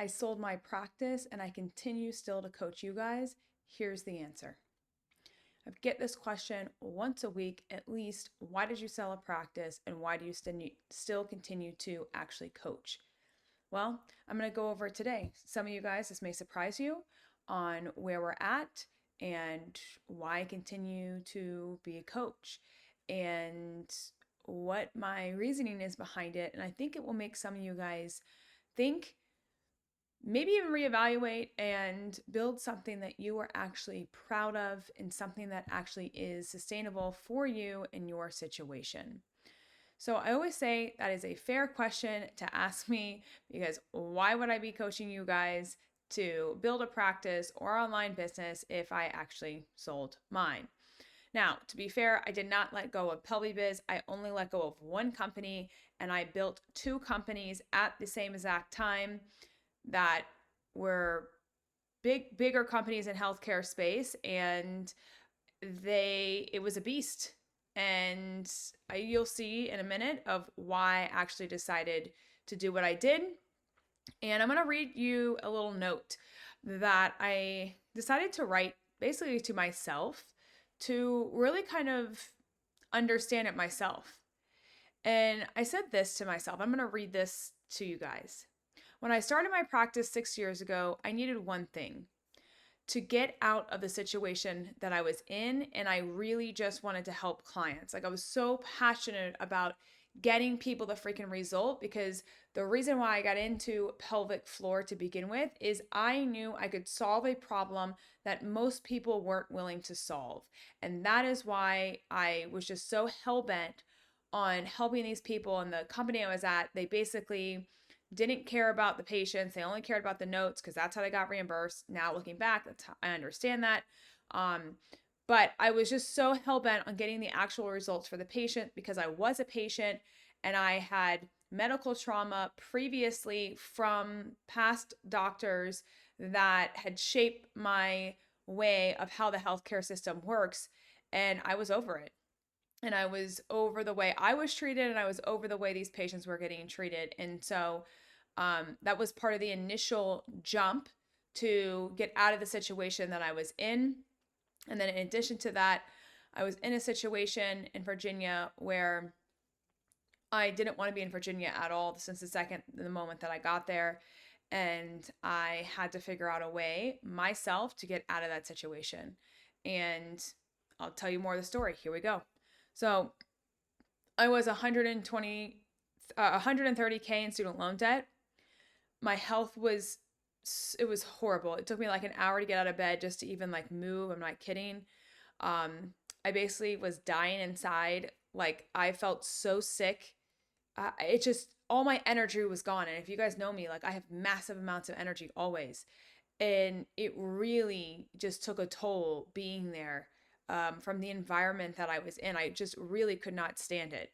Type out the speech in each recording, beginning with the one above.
I sold my practice and I continue still to coach you guys? Here's the answer. I get this question once a week at least. Why did you sell a practice and why do you still continue to actually coach? Well, I'm going to go over it today. Some of you guys, this may surprise you on where we're at and why I continue to be a coach and what my reasoning is behind it. And I think it will make some of you guys think, maybe even reevaluate and build something that you are actually proud of and something that actually is sustainable for you in your situation. So I always say that is a fair question to ask me, because why would I be coaching you guys to build a practice or online business if I actually sold mine? Now, to be fair, I did not let go of PelviBiz. I only let go of one company, and I built two companies at the same exact time that were bigger companies in healthcare space, and it was a beast. And you'll see in a minute of why I actually decided to do what I did. And I'm going to read you a little note that I decided to write basically to myself to really kind of understand it myself. And I said this to myself. I'm going to read this to you guys. When I started my practice 6 years ago, I needed one thing: to get out of the situation that I was in. And I really just wanted to help clients. Like, I was so passionate about getting people the freaking result, because the reason why I got into pelvic floor to begin with is I knew I could solve a problem that most people weren't willing to solve. And that is why I was just so hell-bent on helping these people. And the company I was at, they basically didn't care about the patients. They only cared about the notes because that's how they got reimbursed. Now looking back, I understand that. But I was just so hell-bent on getting the actual results for the patient because I was a patient and I had medical trauma previously from past doctors that had shaped my way of how the healthcare system works. And I was over it. And I was over the way I was treated, and I was over the way these patients were getting treated. And so that was part of the initial jump to get out of the situation that I was in. And then in addition to that, I was in a situation in Virginia where I didn't want to be in Virginia at all since the moment that I got there. And I had to figure out a way myself to get out of that situation. And I'll tell you more of the story. Here we go. So I was 130K in student loan debt. My health was horrible. It took me like an hour to get out of bed just to even like move. I'm not kidding. I basically was dying inside. Like, I felt so sick. It just, all my energy was gone. And if you guys know me, like, I have massive amounts of energy always. And it really just took a toll being there, from the environment that I was in. I just really could not stand it.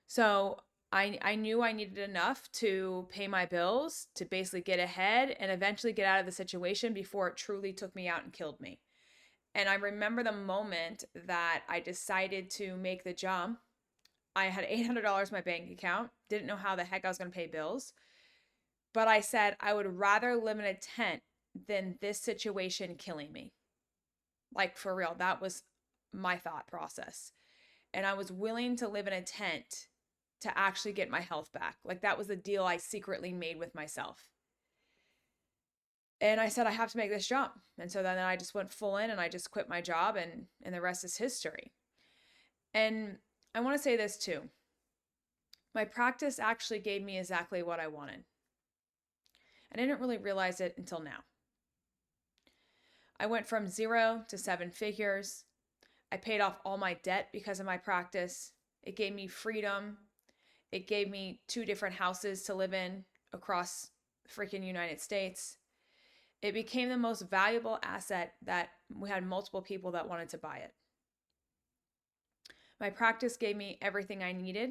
So I knew I needed enough to pay my bills, to basically get ahead and eventually get out of the situation before it truly took me out and killed me. And I remember the moment that I decided to make the jump. I had $800 in my bank account, didn't know how the heck I was going to pay bills. But I said I would rather live in a tent than this situation killing me. Like, for real, that was my thought process. And I was willing to live in a tent to actually get my health back. Like, that was the deal I secretly made with myself. And I said, I have to make this jump. And so then I just went full in and I just quit my job, and the rest is history. And I want to say this too. My practice actually gave me exactly what I wanted. I didn't really realize it until now. I went from 0 to 7 figures. I paid off all my debt because of my practice. It gave me freedom. It gave me 2 different houses to live in across the freaking United States. It became the most valuable asset that we had multiple people that wanted to buy it. My practice gave me everything I needed,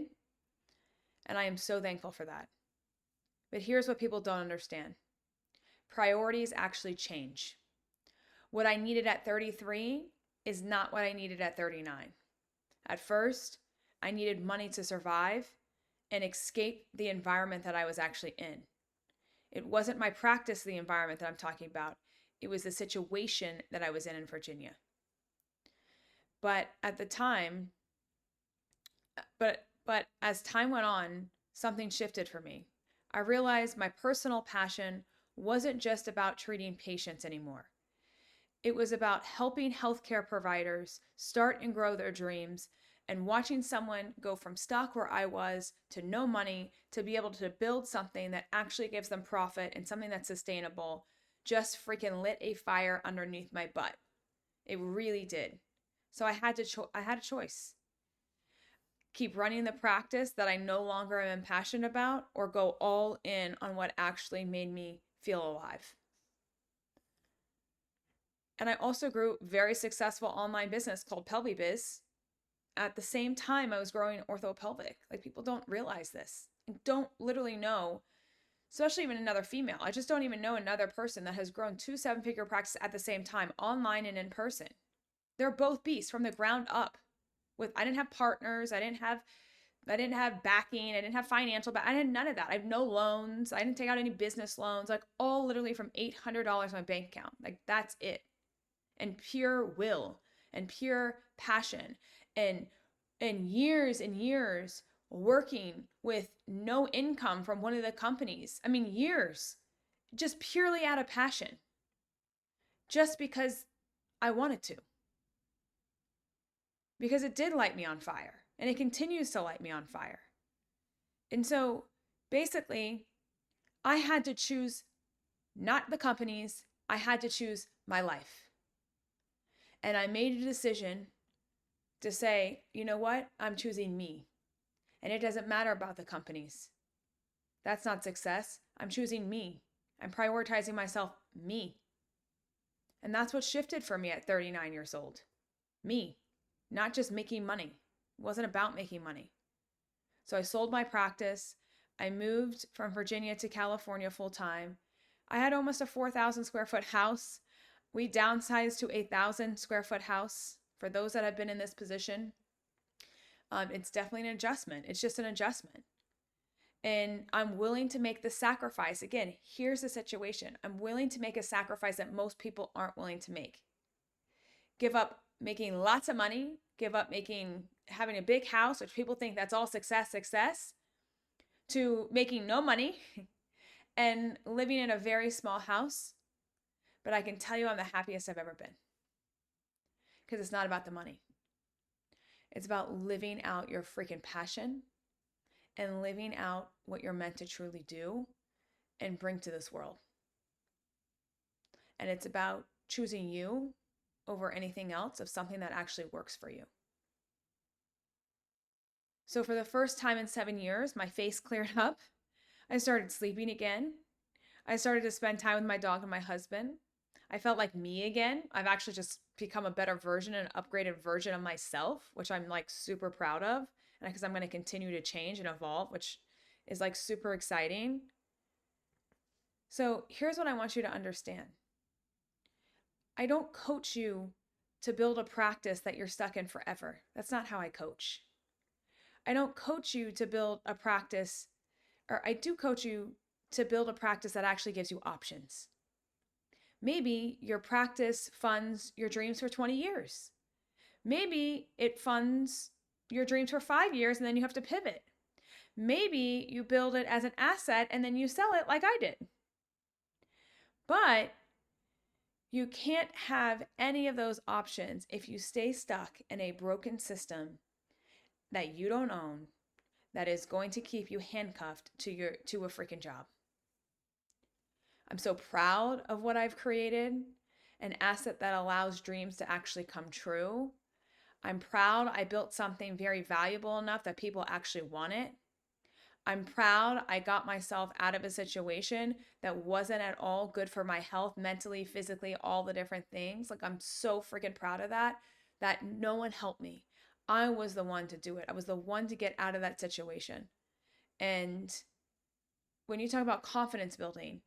and I am so thankful for that. But here's what people don't understand. Priorities actually change. What I needed at 33 is not what I needed at 39. At first, I needed money to survive and escape the environment that I was actually in. It wasn't my practice, the environment that I'm talking about. It was the situation that I was in Virginia. But at the time, but as time went on, something shifted for me. I realized my personal passion wasn't just about treating patients anymore. It was about helping healthcare providers start and grow their dreams and watching someone go from stuck where I was to no money to be able to build something that actually gives them profit and something that's sustainable just freaking lit a fire underneath my butt. It really did. So I had a choice. Keep running the practice that I no longer am passionate about, or go all in on what actually made me feel alive. And I also grew a very successful online business called PelviBiz. At the same time, I was growing orthopelvic. Like, people don't realize this and don't literally know, especially even another female. I just don't even know another person that has grown 2 7-figure practices at the same time, online and in person. They're both beasts from the ground up. I didn't have partners. I didn't have backing. I didn't have financial back. I had none of that. I had no loans. I didn't take out any business loans. Like, all literally from $800 in my bank account. Like, that's it. And pure will and pure passion and years and years working with no income from one of the companies. I mean, years, just purely out of passion, just because I wanted to. Because it did light me on fire, and it continues to light me on fire. And so basically, I had to choose not the companies, I had to choose my life. And I made a decision to say, you know what? I'm choosing me. And it doesn't matter about the companies. That's not success. I'm choosing me. I'm prioritizing myself, me. And that's what shifted for me at 39 years old. Me. Not just making money. It wasn't about making money. So I sold my practice. I moved from Virginia to California full time. I had almost a 4,000 square foot house. We downsized to a 1,000 square foot house. For those that have been in this position, it's definitely an adjustment. It's just an adjustment. And I'm willing to make the sacrifice. Again, here's the situation. I'm willing to make a sacrifice that most people aren't willing to make. Give up making lots of money, give up having a big house, which people think that's all success, to making no money and living in a very small house. But I can tell you I'm the happiest I've ever been. Because it's not about the money. It's about living out your freaking passion and living out what you're meant to truly do and bring to this world. And it's about choosing you over anything else of something that actually works for you. So for the first time in 7 years, my face cleared up. I started sleeping again. I started to spend time with my dog and my husband. I felt like me again. I've actually just become a better version, an upgraded version of myself, which I'm like super proud of. And because I'm going to continue to change and evolve, which is like super exciting. So here's what I want you to understand. I don't coach you to build a practice that you're stuck in forever. That's not how I coach. I don't coach you to build a practice, or I do coach you to build a practice that actually gives you options. Maybe your practice funds your dreams for 20 years. Maybe it funds your dreams for 5 years and then you have to pivot. Maybe you build it as an asset and then you sell it like I did. But you can't have any of those options if you stay stuck in a broken system that you don't own, that is going to keep you handcuffed to a freaking job. I'm so proud of what I've created, an asset that allows dreams to actually come true. I'm proud I built something very valuable enough that people actually want it. I'm proud I got myself out of a situation that wasn't at all good for my health, mentally, physically, all the different things. Like, I'm so freaking proud of that no one helped me. I was the one to do it. I was the one to get out of that situation. And when you talk about confidence building,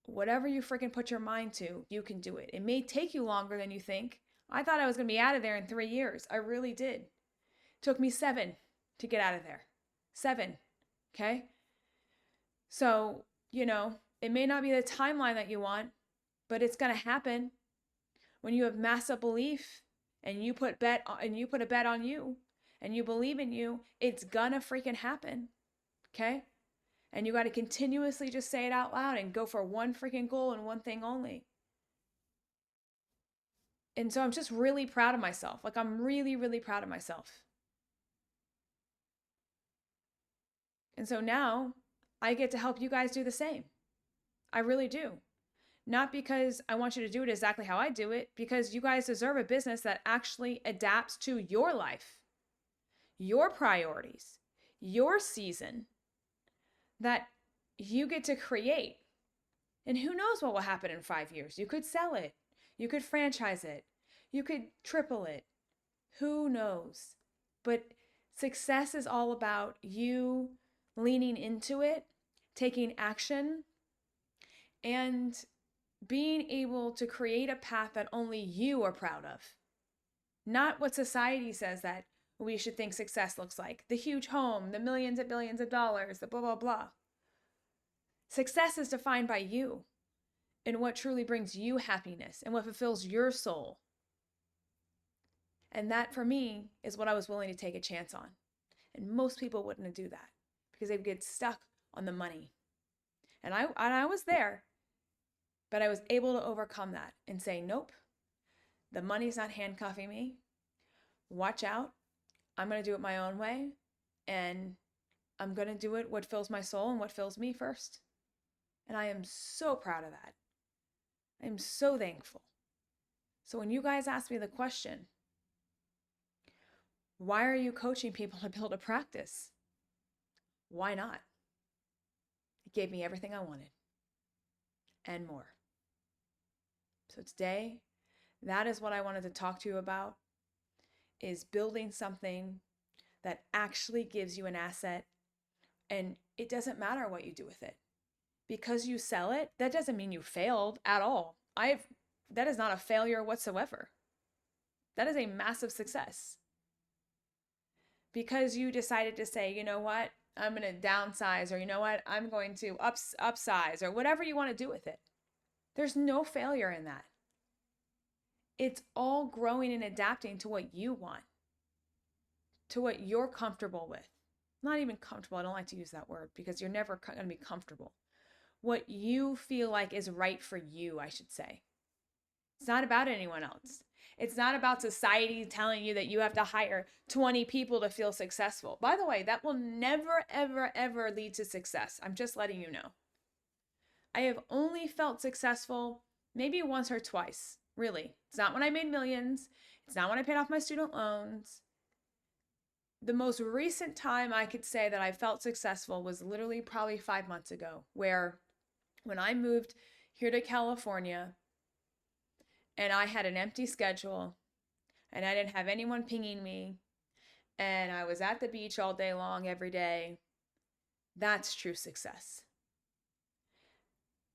whatever you freaking put your mind to, you can do it. It may take you longer than you think. I thought I was going to be out of there in 3 years. I really did. It took me 7 to get out of there. 7. Okay? So It may not be the timeline that you want, but it's going to happen. When you have massive belief and you put a bet on you and you believe in you, it's gonna freaking happen. Okay? And you got to continuously just say it out loud and go for one freaking goal and one thing only. And so I'm just really proud of myself. Like, I'm really, really proud of myself. And so now I get to help you guys do the same. I really do. Not because I want you to do it exactly how I do it, because you guys deserve a business that actually adapts to your life, your priorities, your season, that you get to create. And who knows what will happen in 5 years? You could sell it. You could franchise it. You could triple it. Who knows? But success is all about you leaning into it, taking action, and being able to create a path that only you are proud of. Not what society says that we should think success looks like. The huge home, the millions and billions of dollars, the blah, blah, blah. Success is defined by you and what truly brings you happiness and what fulfills your soul. And that, for me, is what I was willing to take a chance on. And most people wouldn't do that because they would get stuck on the money. And I was there, but I was able to overcome that and say, nope, the money's not handcuffing me. Watch out. I'm going to do it my own way. And I'm going to do it what fills my soul and what fills me first. And I am so proud of that. I am so thankful. So when you guys ask me the question, why are you coaching people to build a practice? Why not? It gave me everything I wanted and more. So today, that is what I wanted to talk to you about, is building something that actually gives you an asset, and it doesn't matter what you do with it. Because you sell it, that doesn't mean you failed at all. That is not a failure whatsoever. That is a massive success. Because you decided to say, you know what, I'm going to downsize, or you know what, I'm going to upsize, or whatever you want to do with it. There's no failure in that. It's all growing and adapting to what you want, to what you're comfortable with. Not even comfortable, I don't like to use that word because you're never going to be comfortable. What you feel like is right for you, I should say. It's not about anyone else. It's not about society telling you that you have to hire 20 people to feel successful. By the way, that will never, ever, ever lead to success. I'm just letting you know. I have only felt successful maybe once or twice, really. It's not when I made millions. It's not when I paid off my student loans. The most recent time I could say that I felt successful was literally probably 5 months ago, where when I moved here to California, and I had an empty schedule, and I didn't have anyone pinging me, and I was at the beach all day long, every day. That's true success.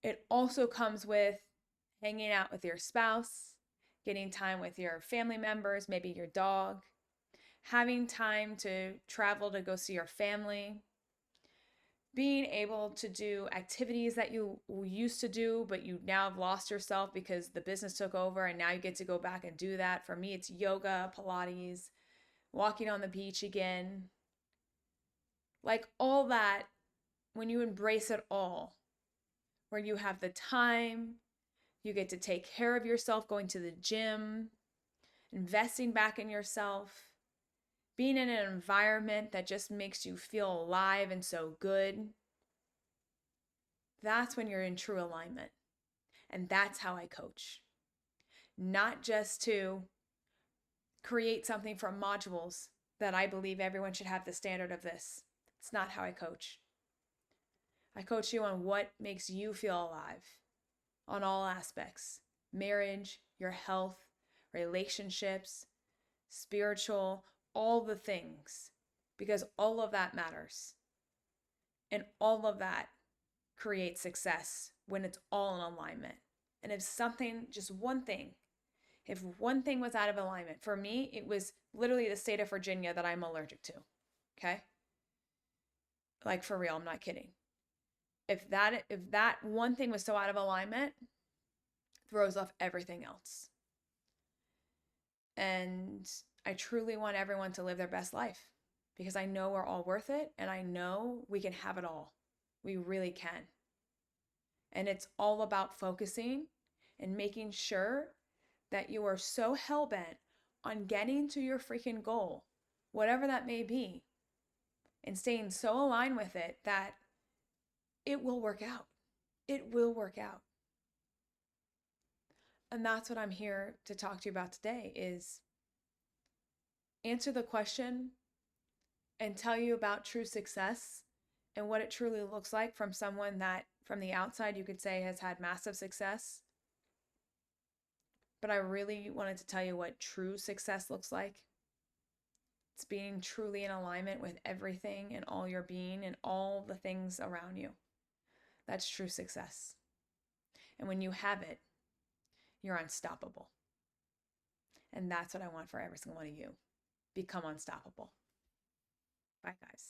It also comes with hanging out with your spouse, getting time with your family members, maybe your dog, having time to travel to go see your family, being able to do activities that you used to do, but you now have lost yourself because the business took over and now you get to go back and do that. For me, it's yoga, Pilates, walking on the beach again. Like all that, when you embrace it all, where you have the time, you get to take care of yourself, going to the gym, investing back in yourself, being in an environment that just makes you feel alive and so good. That's when you're in true alignment. And that's how I coach. Not just to create something from modules that I believe everyone should have the standard of this. It's not how I coach. I coach you on what makes you feel alive on all aspects. Marriage, your health, relationships, spiritual, all the things, because all of that matters. And all of that creates success when it's all in alignment. And if something, just one thing, if one thing was out of alignment, for me, it was literally the state of Virginia that I'm allergic to. Okay? Like, for real, I'm not kidding. If that one thing was so out of alignment, throws off everything else. And I truly want everyone to live their best life because I know we're all worth it and I know we can have it all. We really can. And it's all about focusing and making sure that you are so hell-bent on getting to your freaking goal, whatever that may be, and staying so aligned with it that it will work out. It will work out. And that's what I'm here to talk to you about today is answer the question and tell you about true success and what it truly looks like from someone that from the outside you could say has had massive success. But I really wanted to tell you what true success looks like. It's being truly in alignment with everything and all your being and all the things around you. That's true success. And when you have it, you're unstoppable. And that's what I want for every single one of you. Become unstoppable. Bye, guys.